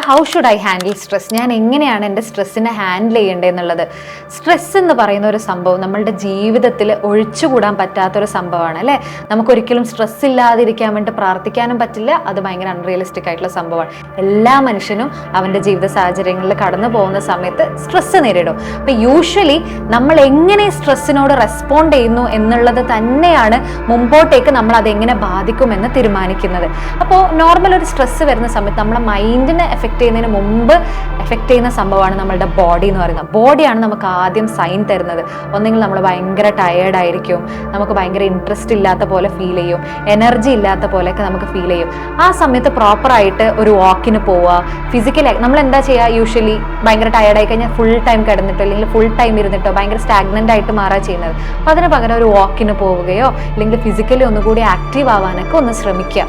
How should I handle stress? ഞാൻ എങ്ങനെയാണ് എൻ്റെ സ്ട്രെസ്സിനെ ഹാൻഡിൽ ചെയ്യേണ്ടത് എന്നുള്ളത്. സ്ട്രെസ് എന്ന് പറയുന്ന ഒരു സംഭവം നമ്മളുടെ ജീവിതത്തിൽ ഒഴിച്ചുകൂടാൻ പറ്റാത്തൊരു സംഭവമാണ് അല്ലേ. നമുക്കൊരിക്കലും സ്ട്രെസ് ഇല്ലാതിരിക്കാൻ വേണ്ടി പ്രാർത്ഥിക്കാനും പറ്റില്ല. അത് ഭയങ്കര അൺറിയലിസ്റ്റിക് ആയിട്ടുള്ള സംഭവമാണ്. എല്ലാ മനുഷ്യനും അവൻ്റെ ജീവിത സാഹചര്യങ്ങളിൽ കടന്നു പോകുന്ന സമയത്ത് സ്ട്രെസ് നേരിടും. അപ്പം യൂഷ്വലി നമ്മൾ എങ്ങനെ സ്ട്രെസ്സിനോട് റെസ്പോണ്ട് ചെയ്യുന്നു എന്നുള്ളത് തന്നെയാണ് മുമ്പോട്ടേക്ക് നമ്മൾ അതെങ്ങനെ ബാധിക്കുമെന്ന് തീരുമാനിക്കുന്നത്. അപ്പോൾ നോർമൽ ഒരു സ്ട്രെസ് വരുന്ന സമയത്ത് നമ്മളെ മൈൻഡിനെ എഫക്റ്റ് ചെയ്യുന്നതിന് മുമ്പ് എഫക്റ്റ് ചെയ്യുന്ന സംഭവമാണ് നമ്മളുടെ ബോഡി എന്ന് പറയുന്നത്. ബോഡിയാണ് നമുക്ക് ആദ്യം സൈൻ തരുന്നത്. ഒന്നെങ്കിൽ നമ്മൾ ഭയങ്കര ടയേർഡ് ആയിരിക്കും, നമുക്ക് ഭയങ്കര ഇൻട്രസ്റ്റ് ഇല്ലാത്ത പോലെ ഫീൽ ചെയ്യും, എനർജി ഇല്ലാത്ത പോലെയൊക്കെ നമുക്ക് ഫീൽ ചെയ്യും. ആ സമയത്ത് പ്രോപ്പറായിട്ട് ഒരു വാക്കിന് പോവുക, ഫിസിക്കലി നമ്മൾ എന്താ ചെയ്യുക, യൂഷ്വലി ഭയങ്കര ടയേർഡ് ആയി കഴിഞ്ഞാൽ ഫുൾ ടൈം കിടന്നിട്ടോ അല്ലെങ്കിൽ ഫുൾ ടൈം ഇരുന്നിട്ടോ ഭയങ്കര സ്റ്റാഗ്നൻ്റ് ആയിട്ട് മാറുക ചെയ്യുന്നത്. അപ്പോൾ അതിന് പകരം ഒരു വാക്കിന് പോവുകയോ അല്ലെങ്കിൽ ഫിസിക്കലി ഒന്നുകൂടി ആക്റ്റീവ് ആവാനൊക്കെ ഒന്ന് ശ്രമിക്കുക.